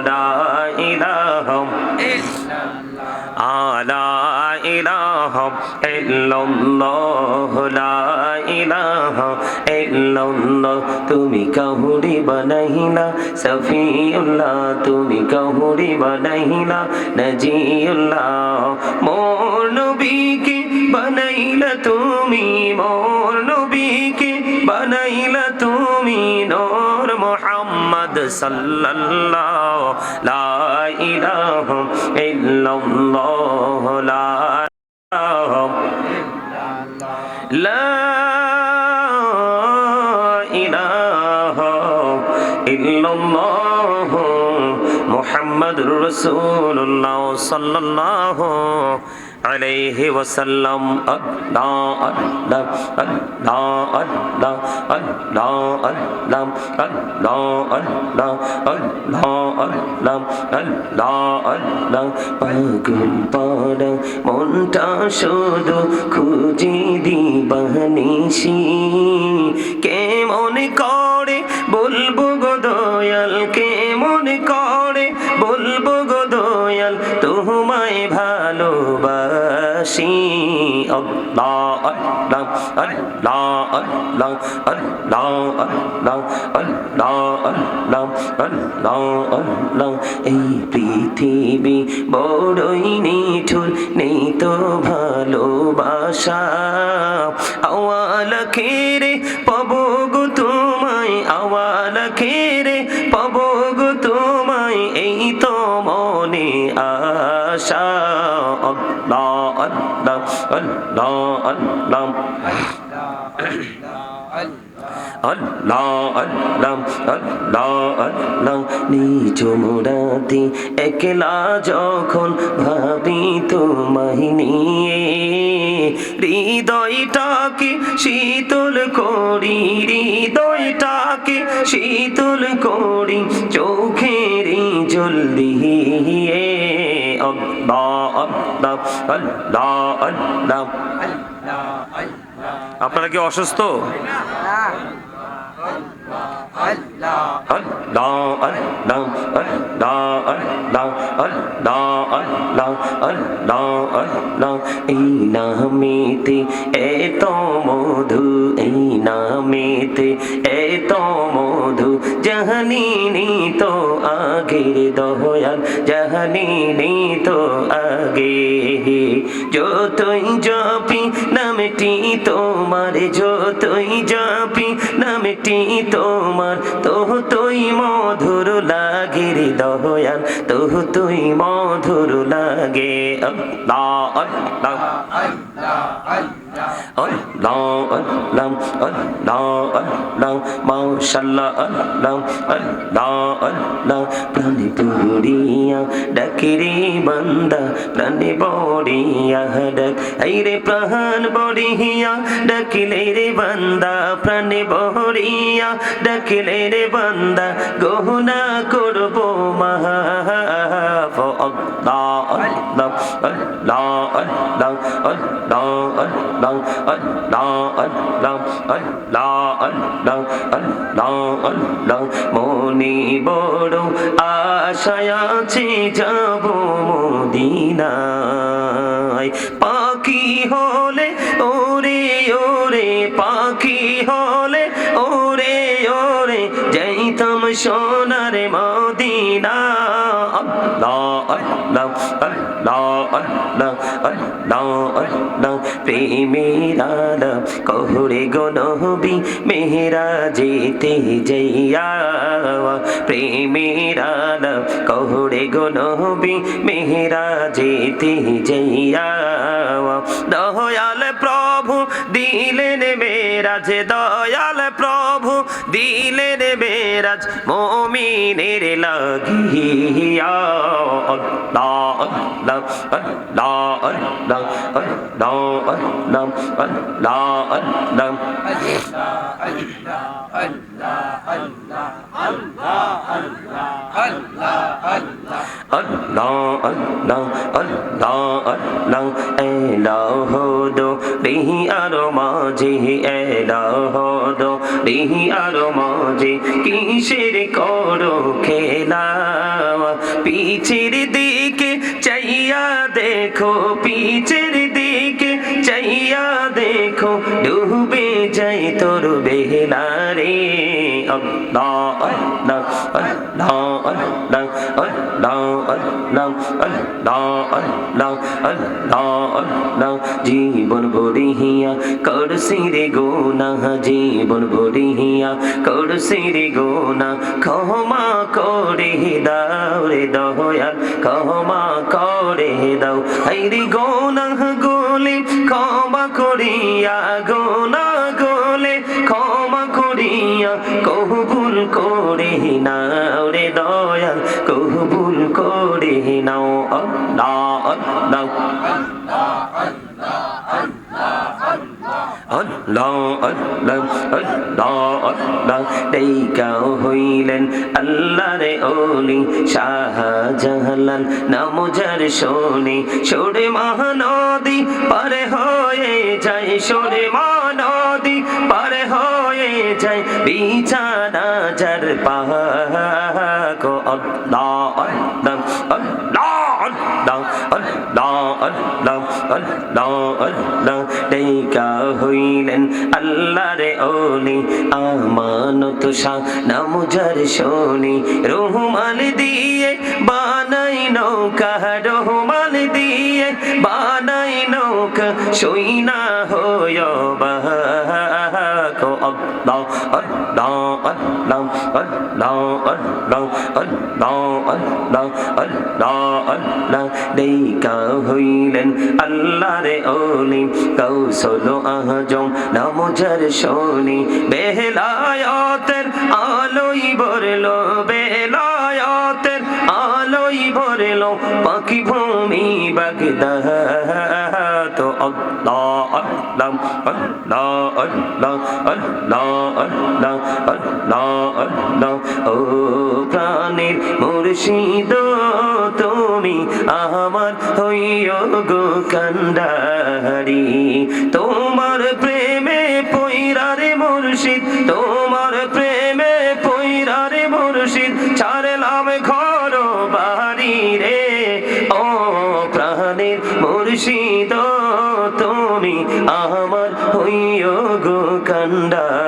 লা ইলাহা লা ইলাহা ইল্লাল্লাহ লা ইলাহা ইল্লাল্লাহ তুমি কাহুরি বানাইলা সফিউল্লাহ তুমি কাহুরি বানাইলা নজিউল্লাহ মোর নবীকে বানাইলা তুমি মোর নবীকে বানাইলা তুমি নূর মুহাম্মদ সাল্লাল্লাহু লা ইলাহা ইল্লাল্লাহ লা ইলাহা ইল্লাল্লাহ মুহাম্মাদুর রাসূলুল্লাহ সাল্লাল্লাহু আলাইহি ওয়াসাল্লাম আল্লাহ আল্লাহ আল্লাহ আল্লাহ আল্লাহ আল্লাহ আল্লাহ আল্লাহ আল্লাহ আল্লাহ আল্লাহ পাগল পাড়া মনটা শুধু খুঁজে দিবানিশি কেমন করে বলবো গো দয়াল কেমন করে বলবো গো দয়াল তোমায় ভালোবাসি আল্লাহ আল্লাহ আল্লাহ আল্লাহ আল্লাহ আল্লাহ আল্লাহ আল্লাহ আল্লাহ আল্লাহ এই পৃথিবী বড়ই নিঠুর নেই তো ভালোবাসা আওয়াল খেরে পাবো গো তোমায় আওয়াল খেরে পাবো গো তোমায় এই তো মনে আশা আল্লাহ আল্লাহ আল্লাহ আল্লাহ আল্লাহ আল্লাহ আল্লাহ আল্লাহ নিজ মোরাতে একলা যখন ভাবি তোমায় নিয়ে হৃদয়টাকে শীতল করি হৃদয়টাকে শীতল করি চোখের জল দিয়ে আল্লাহ আল্লাহ আল্লাহ আল্লাহ আপনারা কি অসুস্থ আল্লাহ আল্লাহ আল্লাহ আল্লাহ আল্লাহ আল্লাহ আল্লাহ আল্লাহ এই নামেতে এত মধু এই নামেতে এত মধু জাহানিনি তো আগের দয়াল জাহানিনি তো আগে যতই জপি নামটি তোমার যতই জপি নামটি তোমার তোই মধুর লাগে রে দয়াল তোই মধুর লাগে আল্লাহ আল্লাহ আল্লাহ আল্লাহ আল্লাহ আল্লাহ মাশাআল্লাহ আল্লাহ আল্লাহ আল্লাহ প্রাণে পড়িয়া ডাকে রে বান্দা প্রাণে পড়িয়া ডাক এই রে প্রাণ বড়িয়া ডাকিলে রে বান্দা প্রাণে বড়িয়া ডাকিলে রে বান্দা গহনা করব মাফ আল্লাহ আল্লাহ আল্লাহ আল্লাহ আল্লাহ আল্লাহ আল্লাহ আল্লাহ আল্লাহ আল্লাহ আল্লাহ আল্লাহ মনে বড় আশায় আছে যাব মদিনায় পাখি হলে ওরে ওরে পাখি হলে ওরে ওরে যাইতাম সোনার মদিনা আল্লাহ আল্লাহ আল্লাহ আল্লাহ আল্লাহ আল্লাহ প্রেমের আলাপ কহরে গো নবী মেহরাজেতে যাইয়া প্রেমের আলাপ কহরে গো নবী মেহরাজেতে যাইয়া দয়াল প্রভু দিলেন মেরাজ দয়াল প্রভু দিলেন মেরাজ মুমিনের লাগিয়া আল্লাহ আল্লাহ আল্লাহ আল্লাহ আল্লাহ আল্লাহ আল্লাহ আল্লাহ আল্লাহ আল্লাহ আল্লাহ আল্লাহ এলাহ দো রিহি আর মাঝে এলাহ দো রিহি আর মাঝে কিসের করো খেলা পিছের দিকে চাইয়া দেখো পিছের দিকে চাইয়া দেখো ডুবে যাই তোর বেলা রে আল্লাহ আল্লাহ আল্লাহ আল্লাহ আল্লাহ আল্লাহ আল্লাহ আল্লাহ আল্লাহ আল্লাহ জীবন বড়িয়া করছি রে গুনাহ জীবন বড়িয়া করছি রে গুনাহ ক্ষমা করে দাও রে দয়াল ক্ষমা করে দাও এই রে গুনাহ গুলি ক্ষমা করিয়া গুনাহ গুলি ক্ষমা করিয়া কবুল করে নাও রে দয়াল কবুল করে নাও আল্লাহ আল্লাহ আল্লাহ আল্লাহ আল্লাহ আল্লাহ দেইকাও হইলেন আল্লাহর ওলি শাহজালাল নাম যার শুনি সরে মহানদী পারে হয়ে যায় সরে মহানদী পারে হয়ে যায় বিছানা যার পাক আল্লাহ আল্লাহ আল্লাহ আল্লাহ আল্লাহ আল্লাহ আল্লাহ আল্লাহ দেইকা হইলেন আল্লাহর ওলি আমানত শাহ নাম যার শুনি রহমান দিয়ে বানাই নৌকা রহমান দিয়ে বানাই নৌকা সইনা হয় বাকো আল্লাহ আল্লাহ আল্লাহ আল্লাহ আল্লাহ আল্লাহ আল্লাহ আল্লাহ আল্লাহ দেইকা হইলেন আল্লাহর ওলি কৌশল আজম নাম যার শুনি বেলায়েতের আলোই ভরলো বেলায়েতের আলোই ভরলো পাখি ভূমি বাগদাদ আল্লাহ আল্লাহ আল্লাহ আল্লাহ আল্লাহ আল্লাহ আল্লাহ আল্লাহ ও প্রাণের মুর্শিদ তুমি আমার হইও গো কান্ডারি তোমার প্রেমে পয়রারে মুর্শিদ তোমার প্রেমে পয়রারে মুর্শিদ ছাড়লাম ঘর বাড়ি রে ও প্রাণের মুর্শিদ তুমি আমার হইও গো কান্ডারি